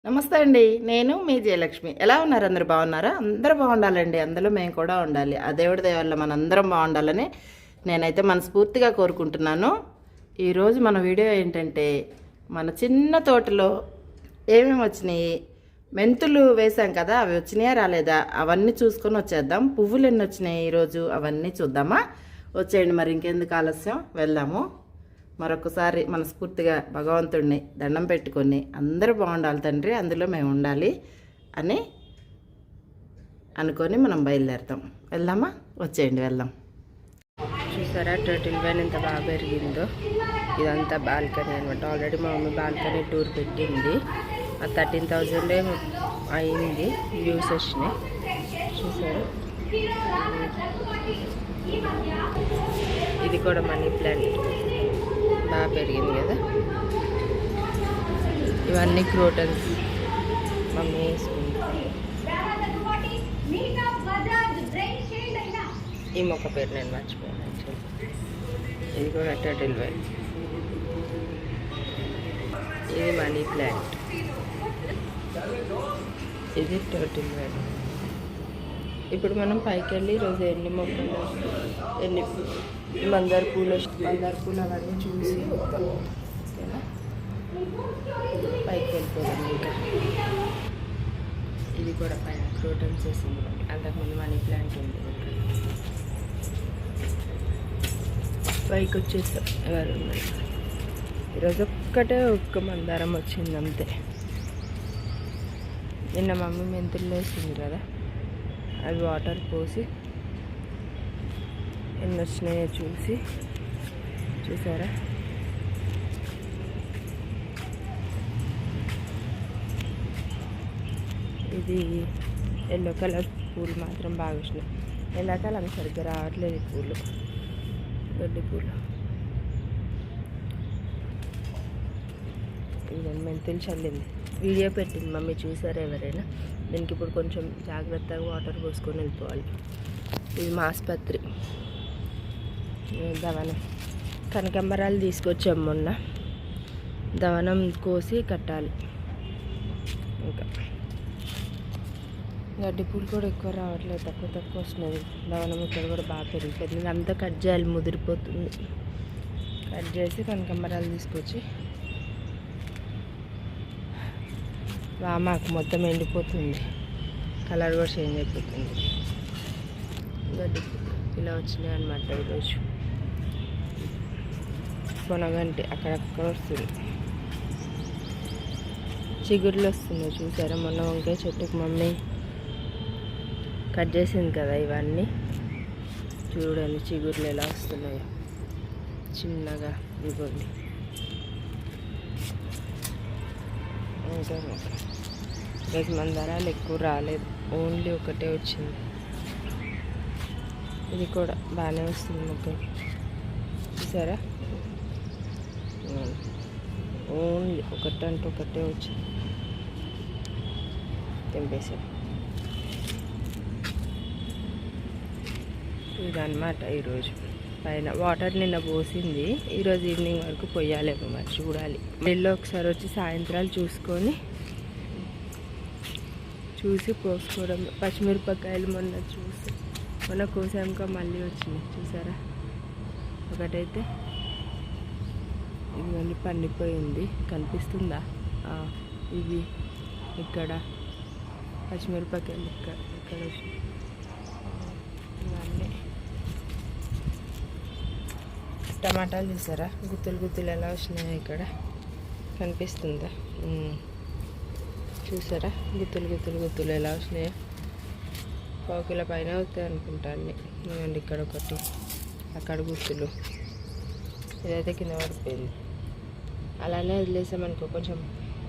నమస్తే అండి. నేను మీ జయలక్ష్మి. ఎలా ఉన్నారు? అందరూ బాగున్నారా? అందరూ బాగుండాలండి. అందులో మేము కూడా ఉండాలి. ఆ దేవుడి దయ వల్ల మనందరం బాగుండాలని నేనైతే మనస్ఫూర్తిగా కోరుకుంటున్నాను. ఈరోజు మన వీడియో ఏంటంటే మన చిన్న తోటలో ఏమేమి వచ్చినాయి, మెంతులు వేసాం కదా, అవి వచ్చినాయా రాలేదా అవన్నీ చూసుకొని వచ్చేద్దాం. పువ్వులు ఎన్ని వచ్చినాయి ఈరోజు అవన్నీ చూద్దామా? వచ్చేయండి. మరి ఇంకెందుకు ఆలస్యం, వెళ్దాము. మరొకసారి మనస్ఫూర్తిగా భగవంతుడిని దండం పెట్టుకొని అందరూ బాగుండాలి తండ్రి, అందులో మేము ఉండాలి అని అనుకొని మనం బయలుదేరుతాం. వెళ్దామా? వచ్చేయండి, వెళ్దాం. చూసారా టర్టిల్ వైన్ ఎంత బాగా పెరిగిందో. ఇదంతా బాల్కనీ అనమాట. ఆల్రెడీ మా మమ్మీ బాల్కనీ టూర్ పెట్టింది. ఆ 13,000 అయింది వ్యూస్ వచ్చినాయి. చూసారా, ఇది కూడా మనీ ప్లాంట్ బాగా పెరిగింది కదా. ఇవన్నీ క్రోటన్స్ మమ్మీ వేసుకుంది. ఈ మొక్క పేరు నేను మర్చిపోయాను యాక్చువల్లీ. ఇది కూడా టర్టిల్ వైన్. ఇది మనీ ప్లాంట్, ఇది టర్టిల్ వైన్. ఇప్పుడు మనం పైకి వెళ్ళి ఈరోజు ఎన్ని మొక్కలు, ఎన్ని మందార పూలు అవన్నీ చూసి ఓకేనా, పైకి వెళ్ళిపోదాం. ఇంకా ఇది కూడా పైన క్రోటన్స్ వేసింది. అంతకుముందు మనీ ప్లాంట్ ఉంది. పైకి వచ్చేస్తాం. ఎవరు ఉన్నారు ఈరోజు? ఒక్క మందారం వచ్చింది అంతే. నిన్న మమ్మీ మెంతులు వేసింది కదా, అవి వాటర్ పోసి ఎన్ని వచ్చినాయో చూసారా. ఇది ఎల్లో కలర్ పూలు మాత్రం బాగా వచ్చినాయి. ఎండాకాలం సరిగ్గా రావట్లేదు ఈ పూలు, గడ్డి పూలు. ఇది మెంతులు చల్లింది, వీడియో పెట్టింది మమ్మీ, చూసారా ఎవరైనా? దీనికి ఇప్పుడు కొంచెం జాగ్రత్తగా వాటర్ పోసుకొని వెళ్ళిపోవాలి. ఇది మా ఆసుపత్రి దవనం. కనకాంబరాలు తీసుకొచ్చాము మొన్న, దవనం కోసి కట్టాలి. ఇంకా గడ్డి పూలు కూడా ఎక్కువ రావట్లేదు, తక్కువ వస్తున్నాయి. దవనం ఇక్కడ కూడా బాగా పెరిగిపోతుంది. అంతా కట్ చేయాలి, ముదిరిపోతుంది. కట్ చేసి కనకాంబరాలు తీసుకొచ్చి, మాకు మొత్తం ఎండిపోతుంది, కలర్ కూడా చేంజ్ అయిపోతుంది. గడ్డి ఇలా వచ్చినాయి అన్నమాట. ఈరోజు కొనగంటి అక్కడక్కడ వస్తుంది, చిగుర్లు వస్తున్నాయి. చూసారా, మొన్న వంకాయ చెట్టుకు మమ్మీ కట్ చేసింది కదా, ఇవన్నీ చూడండి చిగుర్లు ఎలా వస్తున్నాయో చిన్నగా. ఇవ్వండి. ఇంకా ఈరోజు మందారాలు ఎక్కువ రాలేదు, ఓన్లీ ఒకటే వచ్చింది. ఇది కూడా బాగానే వస్తుంది మొక్క. చూసారా, ఓన్లీ ఒకటే వచ్చింది. తెంపేసాం. ఇదన్నమాట ఈరోజు. పైన వాటర్ నిన్న పోసింది, ఈరోజు ఈవినింగ్ వరకు పోయాలేమో, మరి చూడాలి. వెళ్ళి ఒకసారి వచ్చి సాయంత్రాలు చూసి పోసుకోవడం. పచ్చిమిరపకాయలు మొన్న కోసాక మళ్ళీ వచ్చినాయి. చూసారా, ఒకటైతే ఇవన్నీ పండిపోయింది, కనిపిస్తుందా? ఇది ఇక్కడ పచ్చిమిరపకాయలు ఇక్కడ వచ్చినాయి. ఇవన్నీ టమాటాలు చూసారా, గుత్తులు ఎలా వచ్చినాయి, ఇక్కడ కనిపిస్తుందా? చూసారా, గుత్తులు ఎలా వచ్చినాయో. 1 కిలో పైన అవుతాయి అనుకుంటా అన్నీ. ఇవ్వండి, ఇక్కడ ఒకటి, అక్కడ గుత్తులు. ఇదైతే కింద పడిపోయింది. అలానే వదిలేసామనుకో, కొంచెం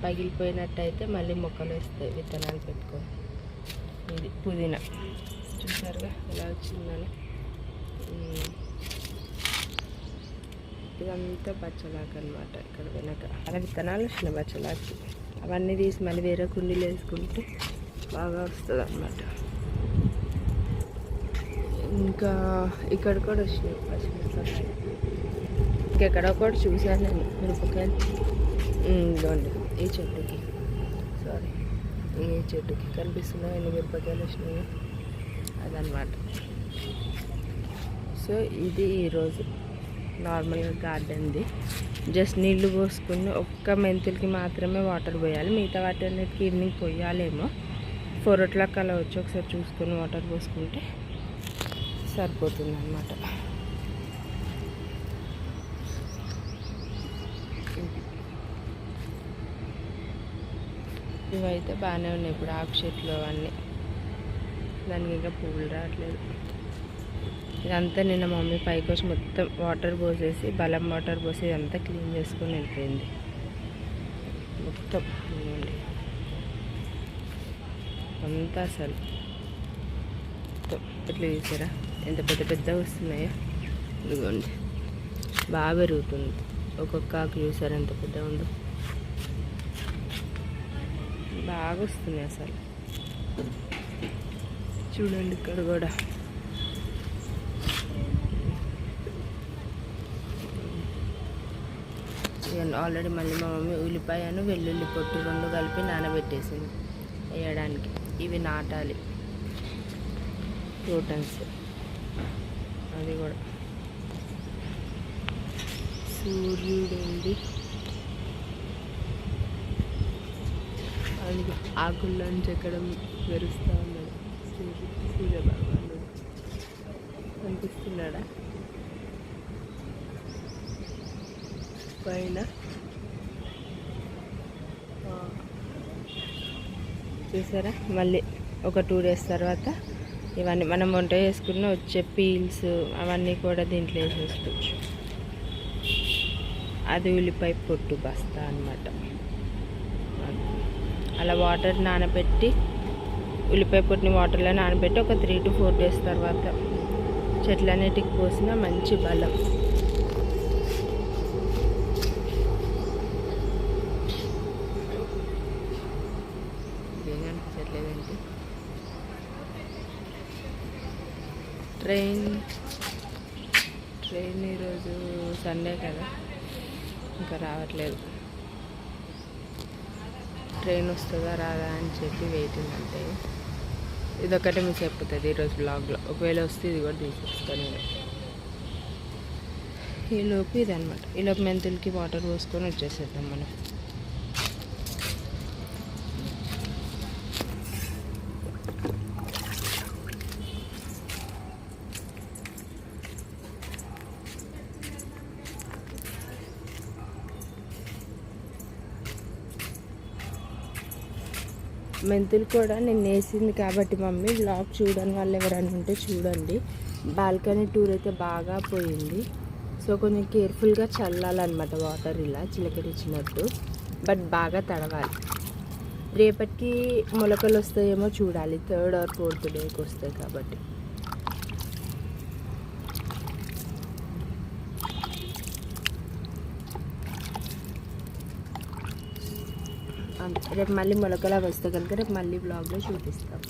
పగిలిపోయినట్టు అయితే మళ్ళీ మొక్కలు వేస్తాయి, విత్తనాలు పెట్టుకొని. ఇది పుదీనా, చూసారుగా ఎలా వచ్చిందని. ఇదంతా బచ్చలాకు అనమాట. ఇక్కడ వెనక అలా విత్తనాలు వచ్చినాయి బచ్చలాకి. అవన్నీ తీసి మళ్ళీ వేరే కుండీలు వేసుకుంటే బాగా వస్తుంది అన్నమాట. ఇంకా ఇక్కడ కూడా వచ్చినాయి పచ్చిమిరపకాయలు. ఇంకెక్కడ కూడా చూసాను నేను మిరపకాయలు. ఇదిగోండి ఈ చెట్టుకి, సారీ ఈ చెట్టుకి కనిపిస్తున్నాయి ఎన్ని మిరపకాయలు వచ్చినాయి అదనమాట. సో ఇది ఈరోజు నార్మల్గా గార్డెన్ది. జస్ట్ నీళ్లు పోసుకుని ఒక్క మెంతులకి మాత్రమే వాటర్ పోయాలి, మిగతా వాటి అన్నిటికి ఈవినింగ్ పోయాలేమో. 4 o'clock అలా వచ్చి ఒకసారి చూసుకొని వాటర్ పోసుకుంటే సరిపోతుంది అన్నమాట. ఇవైతే బాగానే ఉన్నాయి ఇప్పుడు ఆకు చెట్లు అవన్నీ, దానికి ఇంకా పువ్వులు రావట్లేదు. ఇదంతా నిన్న మమ్మీ పైకి వచ్చి మొత్తం వాటర్ పోసేసి బలం వాటర్ పోసి ఇదంతా క్లీన్ చేసుకొని వెళ్ళిపోయింది మొత్తం అంతా. అసలు మొత్తం ఎట్లా చూసారా ఎంత పెద్ద పెద్దగా వస్తున్నాయో. ఇదిగోండి బాగా పెరుగుతుంది, ఒక్కొక్క ఆకు చూసారా ఎంత పెద్దగా ఉందో, బాగా వస్తున్నాయి అసలు. చూడండి ఇక్కడ కూడా ఆల్రెడీ మళ్ళీ మా మమ్మీ ఉల్లిపాయను వెల్లుల్లి పొట్టు 2 కలిపి నానబెట్టేసింది వేయడానికి. ఇవి నాటాలి క్రోటన్స్, అది కూడా. సూర్యుడు అది ఆకుల్లోంచి ఎక్కడ మెరుస్తూ ఉన్నాడు సూర్యభగవానుడు. కనిపిస్తున్నాడా పైన? చూసారా మళ్ళీ ఒక 2 days తర్వాత ఇవన్నీ మనం వంట చేసుకున్న వచ్చే పీల్స్ అవన్నీ కూడా దీంట్లో వేసేసుకోవచ్చు. అది ఉల్లిపాయ పొట్టు బస్తా అన్నమాట. అలా వాటర్ నానబెట్టి ఉల్లిపాయ పొట్టుని వాటర్లో నానబెట్టి ఒక 3 to 4 days తర్వాత చెట్లన్నిటికి పోసిన మంచి బలం. ఏమనిపించట్లేదంటే ట్రైన్ ఈరోజు సండే కదా ఇంకా రావట్లేదు. ట్రైన్ వస్తుందా రాదా అని చెప్పి వెయిటింగ్. అంటే ఇదొక్కటే మీకు చెప్పుతుంది ఈరోజు బ్లాగ్లో. ఒకవేళ వస్తే ఇది కూడా తీసేస్తాను నేను. ఈలోపు ఇదనమాట. ఈలోపు మెంతులకి వాటర్ పోసుకొని వచ్చేసేద్దాం మనం. మెంతులు కూడా నేను వేసింది కాబట్టి మమ్మీ బ్లాగ్ చూడని వాళ్ళు ఎవరైనా ఉంటే చూడండి. బాల్కనీ టూర్ అయితే బాగా పోయింది. సో కొంచెం కేర్ఫుల్గా చల్లాలన్నమాట వాటర్ ఇలా చిలకరించినట్టు, బట్ బాగా తడవాలి. రేపటికి మొలకలు వస్తాయేమో చూడాలి, 3rd or 4th డేకి వస్తాయి కాబట్టి. రేపు మళ్ళీ మొలకలా వస్తే కనుక రేపు మళ్ళీ బ్లాగ్లో చూపిస్తాం.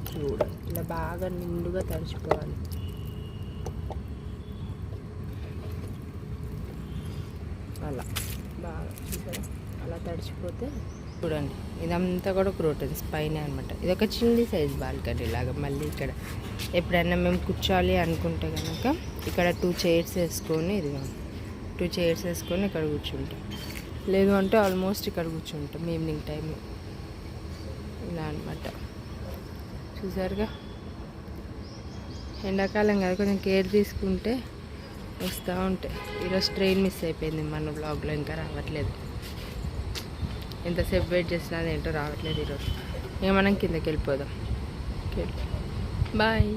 చూడండి ఇలా బాగా నిండుగా తడిచిపోవాలి. అలా బాగా చూసారా అలా తడిచిపోతే చూడండి ఇదంతా కూడా క్రోటన్స్ పైన అనమాట. ఇది ఒక చిన్ని సైజ్ బాల్కనీ లాగా. మళ్ళీ ఇక్కడ ఎప్పుడైనా మేము కూర్చోాలి అనుకుంటే కనుక ఇక్కడ 2 chairs వేసుకొని, ఇదిగో 2 chairs వేసుకొని ఇక్కడ కూర్చుంటాం. లేదు అంటే ఆల్మోస్ట్ ఇక్కడ కూర్చుంటాం ఈవినింగ్ టైంలో. ఇలా అనమాట. చూసారుగా ఎండాకాలం కదా కొంచెం కేర్ తీసుకుంటే వస్తూ ఉంటాయి. ఈరోజు ట్రైన్ మిస్ అయిపోయింది మన బ్లాగ్లో, ఇంకా రావట్లేదు. ఎంతసేపు వెయిట్ చేసినా అదేంటో రావట్లేదు ఈరోజు. ఇక మనం కిందకి వెళ్ళిపోదాం. బాయ్.